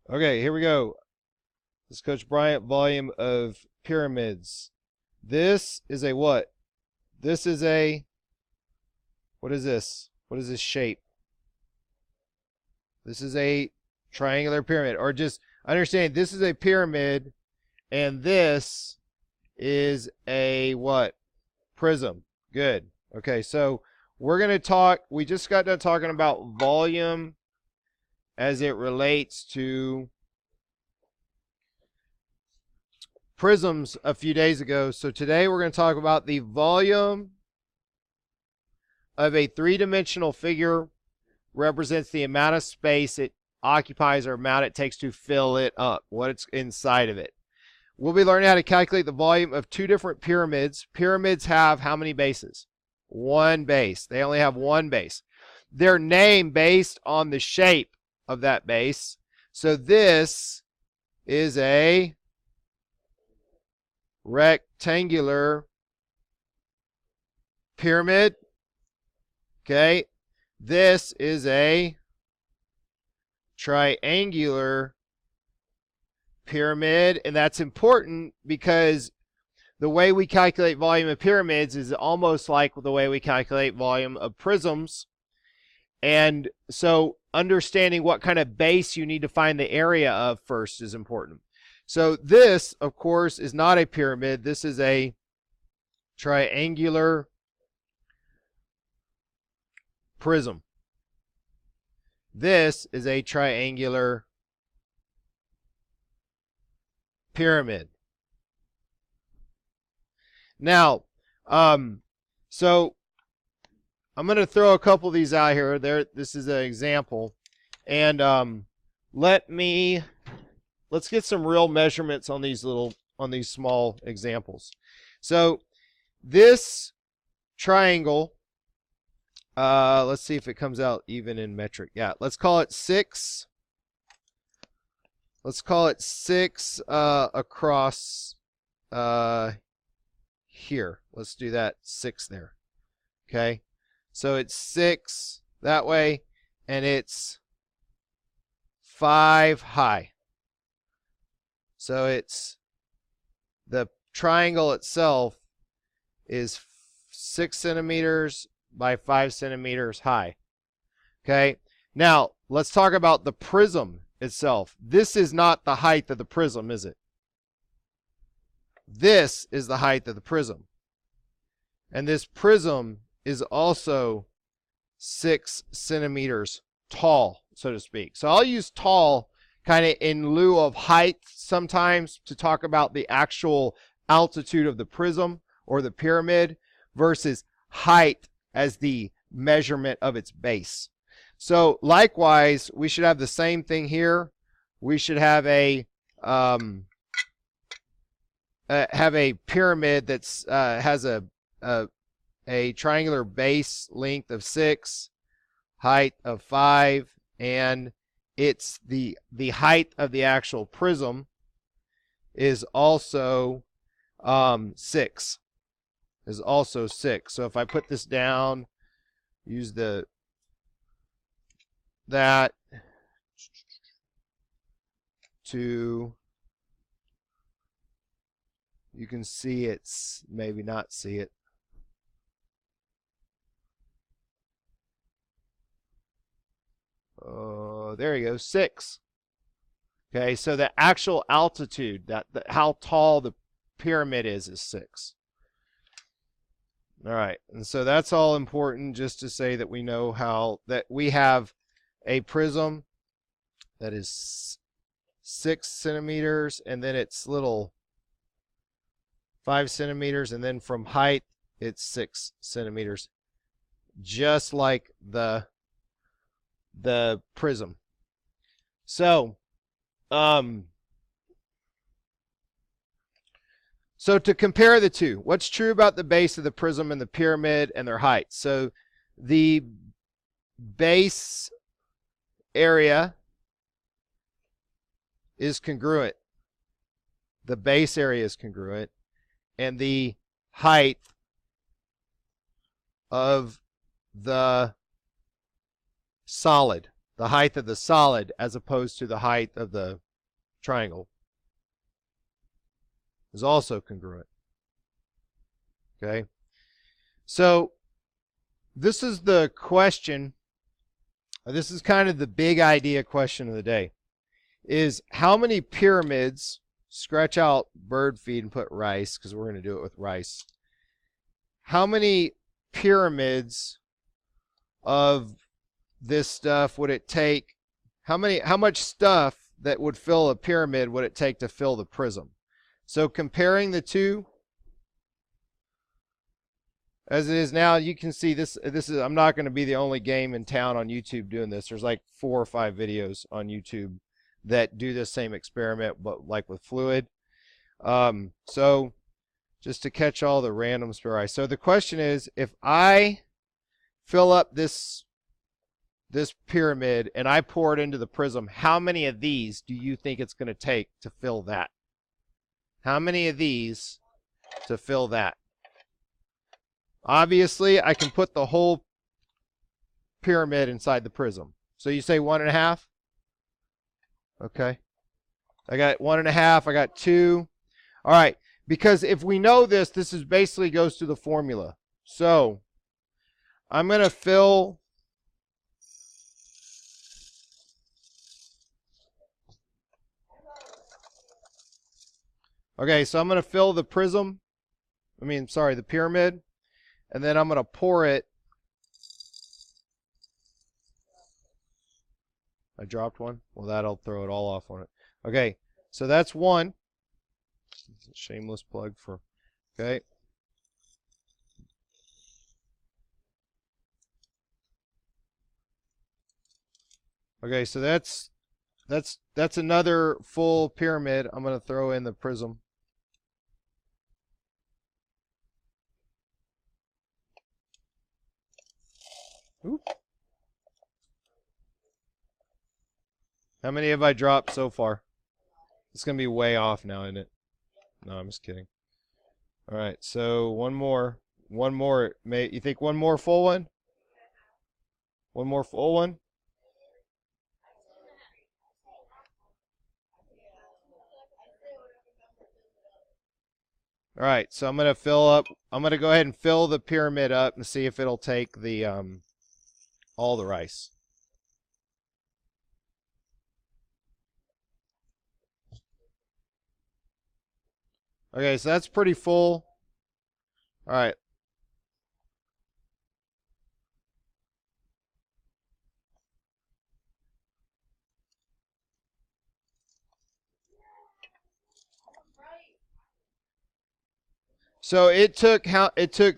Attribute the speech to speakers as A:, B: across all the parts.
A: Okay, here we go. This is Coach Bryant, volume of pyramids. This is a what? This is a, what is this? What is this shape? This is a triangular pyramid. Or just understand this is a pyramid and this is a what? Prism. Good. Okay, so we're going to talk, we just got done talking about volume as it relates to prisms a few days ago. So today we're going to talk about the volume of a three-dimensional figure represents the amount of space it occupies or amount it takes to fill it up, what's inside of it. We'll be learning how to calculate the volume of two different pyramids. Pyramids have how many bases? One base. They only have one base. They're named based on the shape of that base. So this is a rectangular pyramid. Okay. This is a triangular pyramid, and that's important because the way we calculate volume of pyramids is almost like the way we calculate volume of prisms. And so understanding what kind of base you need to find the area of first is important. So this, of course, is not a pyramid. This is a triangular prism. This is a triangular pyramid. Now, so I'm going to throw a couple of these out here. This is an example, and let's get some real measurements on these small examples. So this triangle, let's see if it comes out even in metric. Yeah, let's call it 6. Let's call it 6 across here. Let's do that 6 there. Okay, so it's 6 that way, and it's 5 high. So it's the triangle itself is 6 centimeters by 5 centimeters high. Okay, now let's talk about the prism itself. This is not the height of the prism, is it? This is the height of the prism. And this prism is also 6 centimeters tall, so to speak. So I'll use tall kind of in lieu of height sometimes to talk about the actual altitude of the prism or the pyramid versus height as the measurement of its base. So likewise, we should have the same thing here. We should have a pyramid that's has a triangular base length of 6, height of 5, and it's the height of the actual prism is also 6. Is also 6. So if I put this down, use that to, you can see it's, maybe not see it. There you go, 6. Okay, so the actual altitude, how tall the pyramid is 6. All right, and so that's all important just to say that we know how, that we have a prism that is 6 centimeters, and then it's little 5 centimeters, and then from height, it's 6 centimeters, just like the prism. So, so to compare the two, what's true about the base of the prism and the pyramid and their height? So the base area is congruent. The base area is congruent, and the height of the solid the height of the solid as opposed to the height of the triangle is also congruent. Okay? So this is the question, this is kind of the big idea question of the day, is how many pyramids, scratch out bird feed and put rice because we're going to do it with rice. How many pyramids of this stuff would it take? How much stuff that would fill a pyramid would it take to fill the prism? So comparing the two, as it is now, you can see this is, I'm not going to be the only game in town on YouTube doing this. There's like 4 or 5 videos on YouTube that do this same experiment, but like with fluid. So just to catch all the random spare. So the question is, if I fill up this pyramid and I pour it into the prism, how many of these do you think it's going to take to fill that? How many of these to fill that? Obviously, I can put the whole pyramid inside the prism. So you say 1.5? Okay. I got 1.5. I got 2. All right. Because if we know this, this is basically goes to the formula. So I'm going to fill so I'm going to fill the prism, the pyramid, and then I'm going to pour it. I dropped one. Well, that'll throw it all off on it. Okay, so that's 1. It's a shameless plug for, okay. Okay, so that's another full pyramid I'm going to throw in the prism. Oop. How many have I dropped so far? It's going to be way off now, isn't it? No, I'm just kidding. All right, so one more. You think one more full one? One more full one? All right, so I'm going to go ahead and fill the pyramid up and see if it'll take the all the rice. Okay, so that's pretty full. All right. So it took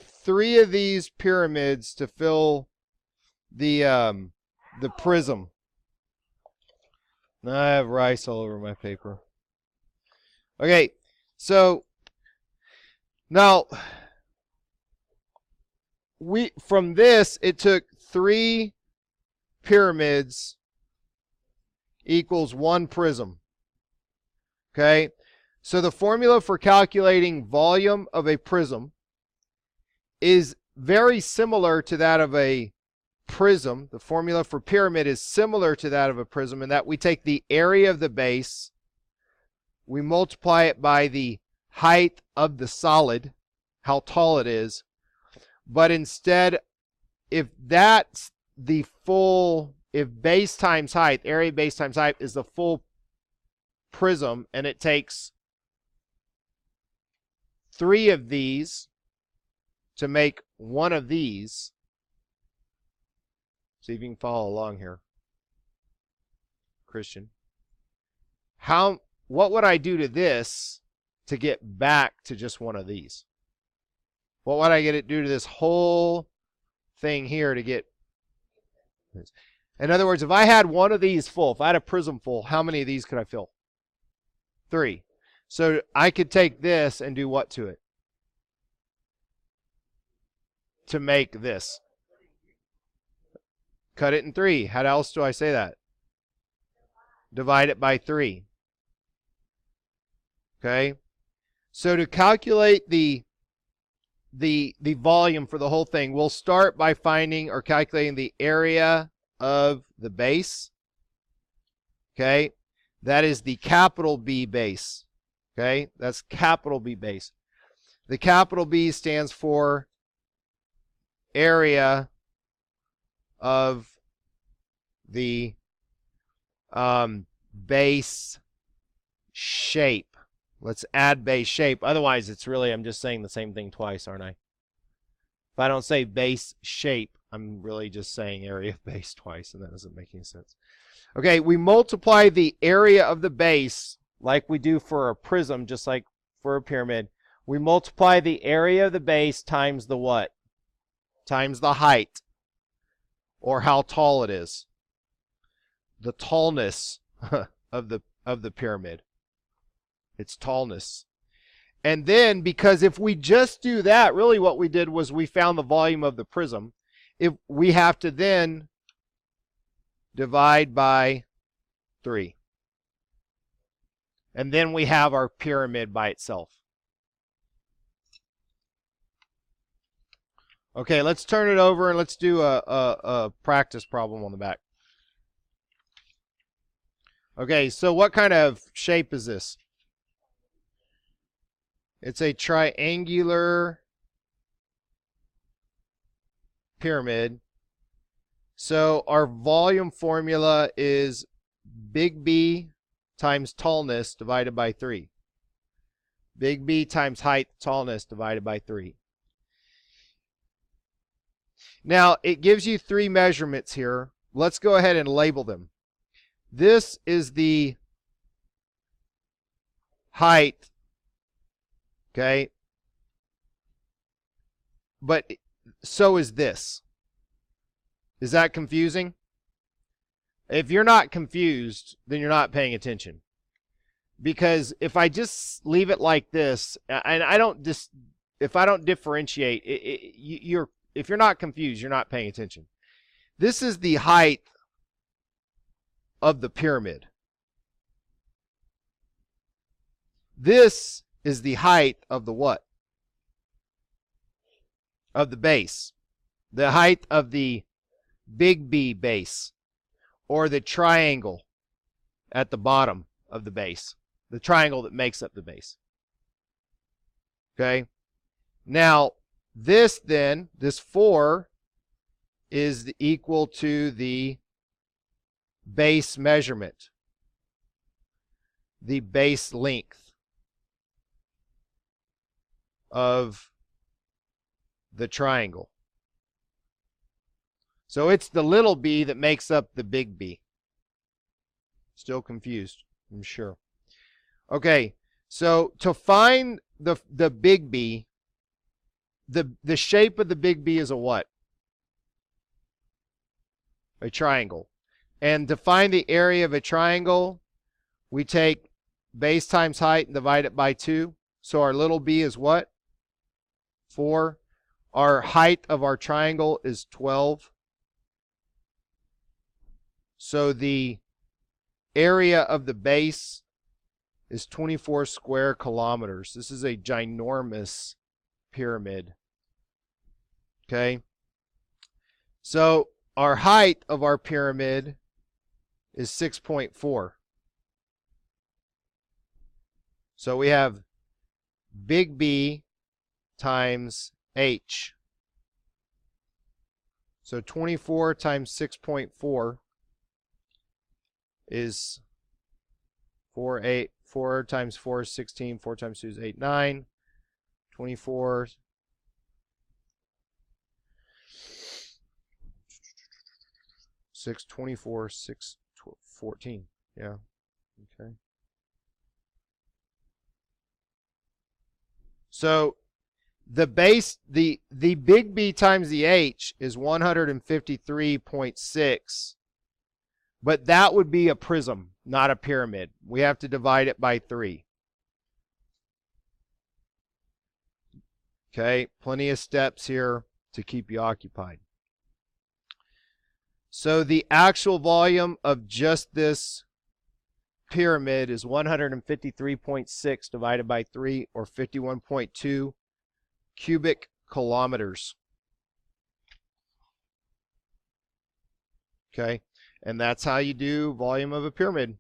A: 3 of these pyramids to fill the prism. Now I have rice all over my paper. Okay, so now from this it took 3 pyramids equals 1 prism. Okay, so the formula for calculating volume of a prism is very similar to that of a prism. The formula for pyramid is similar to that of a prism in that we take the area of the base, we multiply it by the height of the solid, how tall it is, but instead, if that's the full, if base times height, area base times height is the full prism, and it takes 3 of these to make 1 of these. See if you can follow along here, Christian. What would I do to this to get back to just 1 of these? What would I do to this whole thing here to get this? In other words, if I had 1 of these full, if I had a prism full, how many of these could I fill? 3. So I could take this and do what to it? To make this. Cut it in 3. How else do I say that? Divide it by 3. Okay? So to calculate the volume for the whole thing, we'll start by finding or calculating the area of the base. Okay, that is the capital B base. Okay, that's capital B base. The capital B stands for area of the base shape. Let's add base shape. Otherwise, it's really, I'm just saying the same thing twice, aren't I? If I don't say base shape, I'm really just saying area of base twice, and that doesn't make any sense. Okay, we multiply the area of the base like we do for a prism, just like for a pyramid. We multiply the area of the base times the what? Times the height, or how tall it is. The tallness of the pyramid. Its tallness. And then, because if we just do that, really what we did was we found the volume of the prism. If we have to then divide by 3. And then we have our pyramid by itself. Okay, let's turn it over and let's do a practice problem on the back. Okay, so what kind of shape is this? It's a triangular pyramid. So our volume formula is big B times tallness divided by 3. Big B times height, tallness divided by 3. Now, it gives you 3 measurements here. Let's go ahead and label them. This is the height, okay? But so is this. Is that confusing? If you're not confused, then you're not paying attention. Because if I just leave it like this, and if I don't differentiate, if you're not confused, you're not paying attention. This is the height of the pyramid. This is the height of the what? Of the base. The height of the big B base, or the triangle at the bottom of the base. The triangle that makes up the base. Okay? Now, this then, this 4 is equal to the base measurement, the base length of the triangle. So it's the little b that makes up the big B. Still confused, I'm sure. Okay, so to find the big B, the shape of the big B is a what? A triangle. And to find the area of a triangle, we take base times height and divide it by 2. So our little b is what? 4. Our height of our triangle is 12. So the area of the base is 24 square kilometers. This is a ginormous pyramid. Okay? So our height of our pyramid is 6.4. So we have big B times H. So 24 times 6.4 is 4 times 4 is 16, 4 times 2 is 8, 9, 24, 6, 24, 6, 14. Yeah. Okay. So the base, the big B times the H is 153.6. But that would be a prism, not a pyramid. We have to divide it by 3. Okay, plenty of steps here to keep you occupied. So the actual volume of just this pyramid is 153.6 divided by 3, or 51.2 cubic kilometers. Okay, and that's how you do volume of a pyramid.